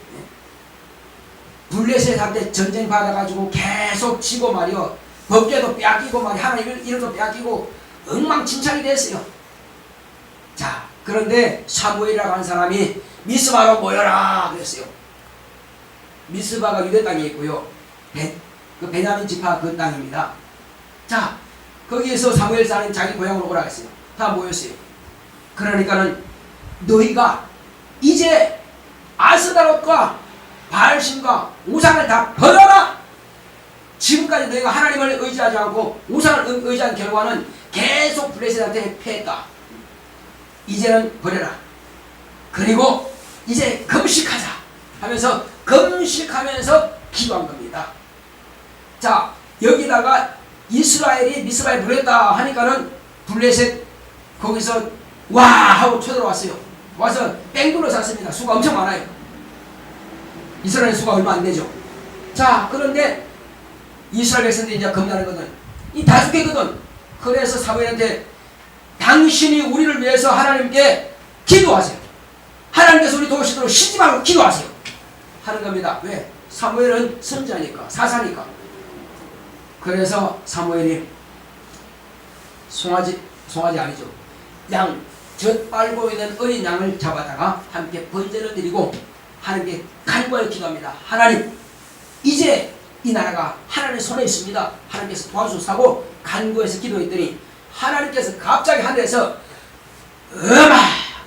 블레셋한테 전쟁 받아가지고 계속 지고 말이요. 법궤도 빼앗기고 말이요. 하나님 이름도 빼앗기고 엉망진창이 됐어요. 자, 그런데 사무엘이라고 하는 사람이 미스바로 모여라 그랬어요. 미스바가 유대 땅에 있고요. 그 베냐민 지파 그 땅입니다. 자, 거기에서 사무엘 사는 자기 고향으로 오라 했어요. 다 모였어요. 그러니까는 너희가 이제 아스다롯과 바알신과 우상을 다 버려라. 지금까지 너희가 하나님을 의지하지 않고 우상을 의지한 결과는 계속 블레셋한테 패했다. 이제는 버려라. 그리고 이제 금식하자 하면서 금식하면서 기도한 겁니다. 자, 여기다가 이스라엘이 미스바에 물렸다 하니까는 블레셋 거기서 와 하고 쳐들어왔어요. 와서 뺑돌로 샀습니다. 수가 엄청 많아요. 이스라엘 수가 얼마 안 되죠. 자, 그런데 이스라엘 백성들이 이제 겁나는 거는 이 다 죽겠거든. 그래서 사무엘한테 당신이 우리를 위해서 하나님께 기도하세요. 하나님께서 우리 도우시도록 쉬지 말고 기도하세요. 하는 겁니다. 왜? 사무엘은 선지자니까, 사사니까. 그래서 사무엘이 송아지 아니죠. 젖 빨고 있는 어린 양을 잡아다가 함께 번제를 드리고 하나님께 간구하여 기도합니다. 하나님, 이제 이 나라가 하나님의 손에 있습니다. 하나님께서 도와주시고 간구해서 기도했더니 하나님께서 갑자기 하늘에서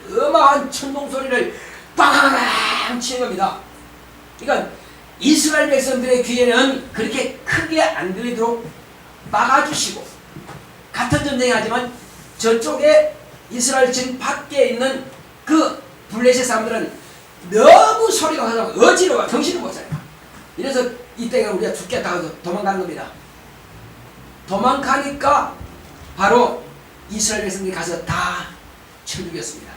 어마어마한 천둥 소리를 빵 치는 겁니다. 그러니까 이스라엘 백성들의 귀에는 그렇게 크게 안 들리도록 막아주시고, 같은 전쟁이 하지만 저쪽에 이스라엘 진 밖에 있는 그 블레셋 사람들은 너무 소리가 커서 어지러워 정신을 못 차려. 이래서 이때가 우리가 죽겠다 해서 도망가는 겁니다. 도망가니까 바로 이스라엘 백성들이 가서 다 쳐 죽였습니다.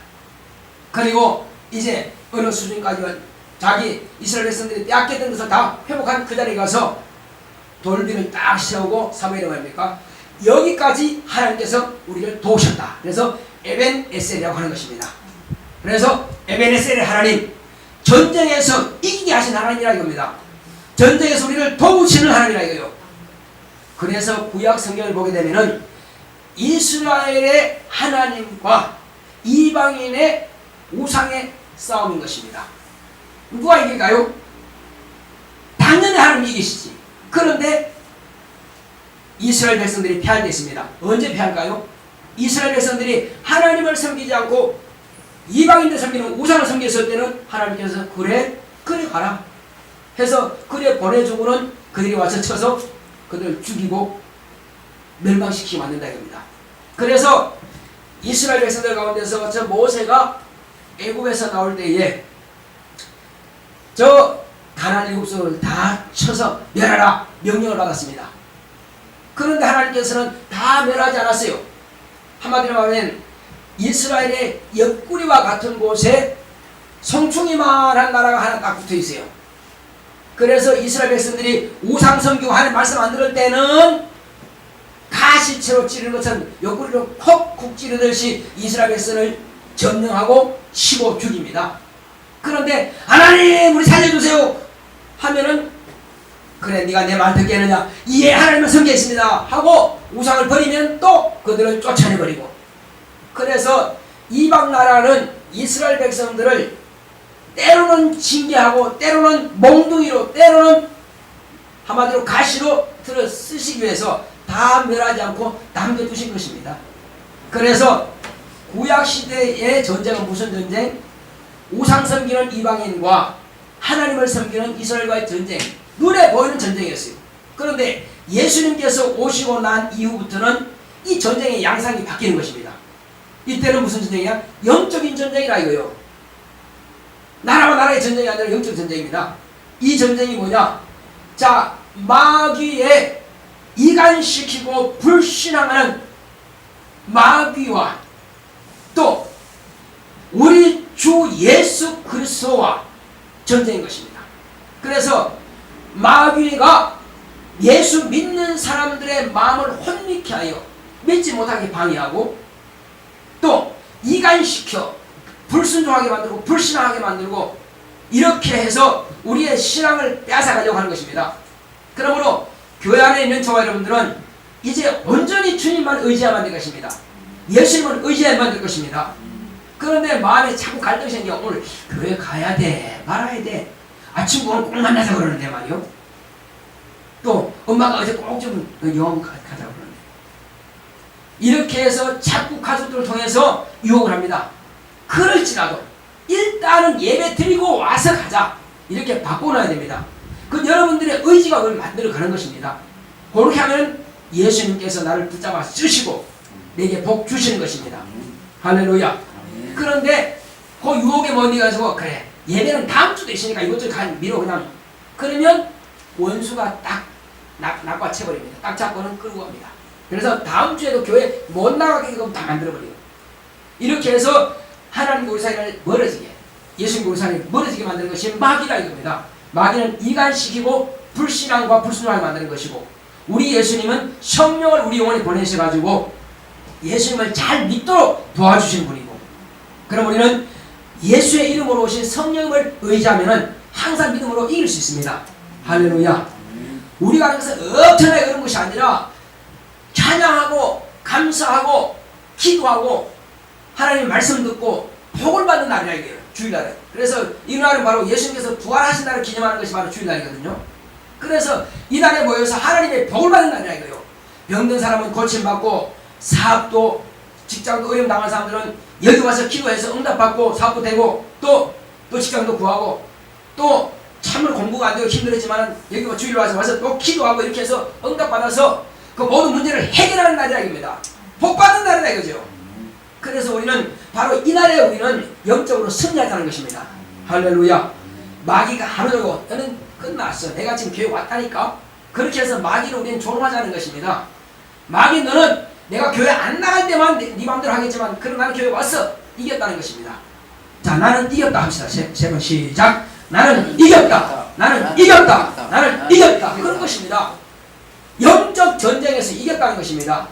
그리고 이제 어느 수준까지는 자기 이스라엘 백성들이 빼앗겼던 것을 다 회복한 그 자리에 가서 돌비를 딱 세우고 사무엘이 말입니까? 여기까지 하나님께서 우리를 도우셨다. 그래서 에벤에셀이라고 하는 것입니다. 그래서 에벤에셀의 하나님, 전쟁에서 이기게 하신 하나님이라 이겁니다. 전쟁에서 우리를 도우시는 하나님이라 이거요. 그래서 구약 성경을 보게 되면은 이스라엘의 하나님과 이방인의 우상의 싸움인 것입니다. 누가 이길까요? 당연히 하나님 이기시지. 그런데 이스라엘 백성들이 패한 데 있습니다. 언제 패할까요? 이스라엘 백성들이 하나님을 섬기지 않고 이방인들 섬기는 우상을 섬겼을 때는 하나님께서 그래 가라 해서 그래 보내주고는 그들이 와서 쳐서 그들을 죽이고 멸망시키고 만든다 이겁니다. 그래서 이스라엘 백성들 가운데서 저 모세가 애굽에서 나올 때에 저 가나안 일곱 성을 다 쳐서 멸하라 명령을 받았습니다. 그런데 하나님께서는 다 멸하지 않았어요. 한마디로 말하면 이스라엘의 옆구리와 같은 곳에 성충이만한 나라가 하나 딱 붙어 있어요. 그래서 이스라엘 백성들이 우상 섬기고 하나님 말씀 안 들을 때는 가시채로 찌르는 것처럼 옆구리로 콕콕 찌르듯이 이스라엘 백성을 점령하고 치고 죽입니다. 그런데 하나님 우리 살려주세요 하면은 그래 네가 내 말 듣겠느냐, 예 하나님을 섬기겠습니다 하고 우상을 버리면 또 그들을 쫓아내버리고, 그래서 이방 나라는 이스라엘 백성들을 때로는 징계하고 때로는 몽둥이로 때로는 한마디로 가시로 들어 쓰시기 위해서 다 멸하지 않고 남겨두신 것입니다. 그래서 구약시대의 전쟁은 무슨 전쟁? 우상 섬기는 이방인과 하나님을 섬기는 이스라엘과의 전쟁, 눈에 보이는 전쟁이었어요. 그런데 예수님께서 오시고 난 이후부터는 이 전쟁의 양상이 바뀌는 것입니다. 이때는 무슨 전쟁이야? 영적인 전쟁이라 이거요. 나라와 나라의 전쟁이 아니라 영적 전쟁입니다. 이 전쟁이 뭐냐? 자, 마귀에 이간시키고 불신앙하는 마귀와 또 우리 주 예수 그리스도와 전쟁인 것입니다. 그래서 마귀가 예수 믿는 사람들의 마음을 혼미케 하여 믿지 못하게 방해하고 또 이간시켜 불순종하게 만들고 불신앙하게 만들고 이렇게 해서 우리의 신앙을 빼앗아가려고 하는 것입니다. 그러므로 교회 안에 있는 저와 여러분들은 이제 온전히 주님만 의지해야만 될 것입니다. 예수님을 의지해야만 될 것입니다. 그런데 마음에 자꾸 갈등이 생겨. 오늘 교회 가야 돼, 말아야 돼. 친구는 꼭 만나자 그러는데 말이요. 또 엄마가 어제 꼭 좀 영화 가자 그러는데. 이렇게 해서 자꾸 가족들을 통해서 유혹을 합니다. 그럴지라도 일단은 예배 드리고 와서 가자. 이렇게 바꿔놔야 됩니다. 그 여러분들의 의지가 그걸 만들어가는 것입니다. 그렇게 하면 예수님께서 나를 붙잡아 쓰시고 내게 복 주시는 것입니다. 할렐루야. 그런데 그 유혹에 못 이가지고 그래 예배는 다음 주도 있으니까 이것저것 미뤄 그냥 그러면 원수가 딱 낚아채버립니다. 딱 잡고는 끌고 갑니다. 그래서 다음 주에도 교회 못 나가게끔 다 만들어버려요. 이렇게 해서 하나님과 우리 사이를 멀어지게 예수님과 우리 사이를 멀어지게 만드는 것이 마귀라 이겁니다. 마귀는 이간시키고 불신앙과 불순종을 만드는 것이고 우리 예수님은 성령을 우리 영혼에 보내셔가지고 예수님을 잘 믿도록 도와주시는 분이고 그럼 우리는 예수의 이름으로 오신 성령을 의지하면 항상 믿음으로 이길 수 있습니다. 할렐루야. 우리가 하는 것은 엄청나게 어려운 것이 아니라 찬양하고 감사하고 기도하고 하나님의 말씀 듣고 복을 받는 날이라 이게요. 주일날에. 그래서 이 날은 바로 예수님께서 부활하신 날을 기념하는 것이 바로 주일날이거든요. 그래서 이 날에 모여서 하나님의 복을 받는 날이라 이거예요. 병든 사람은 고침받고 사업도 직장도 어려움 당한 사람들은 여기 와서 기도해서 응답받고 사업도 되고 또 직장도 구하고 또 참으로 공부가 안 되고 힘들었지만 여기 주일 와서 또 기도하고 이렇게 해서 응답받아서 그 모든 문제를 해결하는 날이라 이겁니다. 복받는 날이라 이거죠. 그래서 우리는 바로 이날에 우리는 영적으로 승리하자는 것입니다. 할렐루야. 마귀가 하루종일 너는 끝났어. 내가 지금 교회 왔다니까. 그렇게 해서 마귀를 우리는 조롱하자는 것입니다. 마귀 너는 내가 교회 안 나갈 때만 네 마음대로 하겠지만 그럼 나는 교회 왔어. 이겼다는 것입니다. 자, 나는 이겼다 합시다. 세 번 시작. 나는 이겼다. 나는 이겼다. 나는 이겼다. 그런 것입니다. 영적 전쟁에서 이겼다는 것입니다.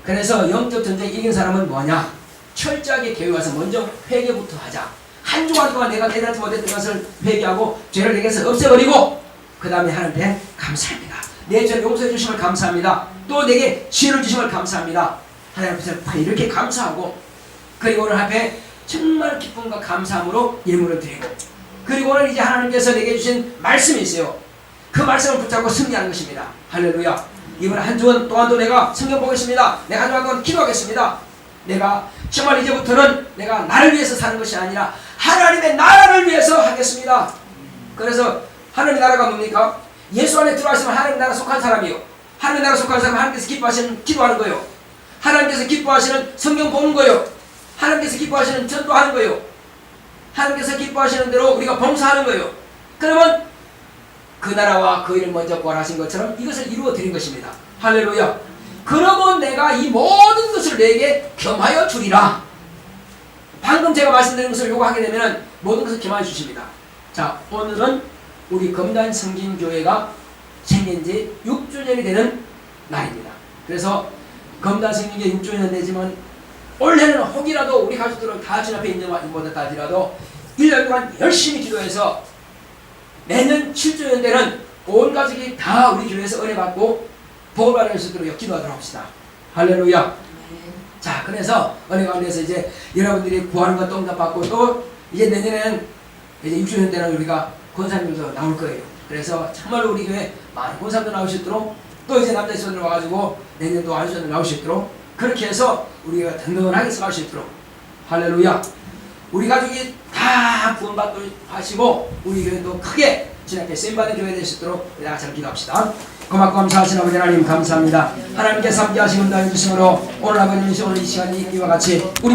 그래서 영적 전쟁에 이긴 사람은 뭐냐? 철저하게 교회 와서 먼저 회개부터 하자. 한 주간 동안 내가 깨닫지 못했던 것을 회개하고 죄를 내게서 없애버리고 그 다음에 하나님께 감사합니다. 내 죄를 용서해 주심을 감사합니다. 또 내게 지혜를 주심을 감사합니다. 하나님 앞에서 이렇게 감사하고 그리고 오늘 앞에 정말 기쁨과 감사함으로 예물을 드리고 그리고 오늘 이제 하나님께서 내게 주신 말씀이 있어요. 그 말씀을 붙잡고 승리하는 것입니다. 할렐루야. 이번 한 주간 동안도 내가 성경 보겠습니다. 내가 한 주간 동안 기도하겠습니다. 내가 정말 이제부터는 내가 나를 위해서 사는 것이 아니라 하나님의 나라를 위해서 하겠습니다. 그래서 하나님의 나라가 뭡니까? 예수 안에 들어왔으면 하나님의 나라 속한 사람이요. 하나님의 나라 속한 사람은 하나님께서 기뻐하시는 기도하는 거예요. 하나님께서 기뻐하시는 성경 보는 거예요. 하나님께서 기뻐하시는 전도하는 거예요. 하나님께서 기뻐하시는 대로 우리가 봉사하는 거예요. 그러면 그 나라와 그 일을 먼저 구하신 것처럼 이것을 이루어 드린 것입니다. 할렐루야. 그러면 내가 이 모든 것을 내게 겸하여 주리라. 방금 제가 말씀드린 것을 요구하게 되면 모든 것을 겸하여 주십니다. 자, 오늘은 우리 검단 성진교회가 생긴 지 6주년이 되는 날입니다. 그래서 검단 성진교회 6주년 되지만 올해는 혹이라도 우리 가족들은 다 주님 앞에 인정 못했다 하더라도 1년 동안 열심히 기도해서 내년 7주년 되는 온 가족이 다 우리 교회에서 은혜 받고 복을 받을 수 있도록 기도하도록 합시다. 할렐루야. 자, 그래서 은혜 가운데서 이제 여러분들이 구하는 것도 응답받고 또 이제 내년에는 이제 6주년 되는 우리가 권사님도 나올 거예요. 그래서 정말로 우리 교회 많은 권사님도 나올 수 있도록 또 이제 남자 지원들 와가지고 내년도 안수원들 나올 수 있도록 그렇게 해서 우리가 든든하게 나올 수 있도록 할렐루야. 우리 가족이 다 구원받도록 하시고 우리 교회도 크게 주님 앞에 쓰임받는 교회 될 수 있도록 우리 다 같이 기도합시다. 고맙고 감사하신 아버지 하나님 감사합니다. 하나님께서 함께 하시는 은혜 주심으로 오늘 아버님 오늘 이 시간이 이와 같이 우리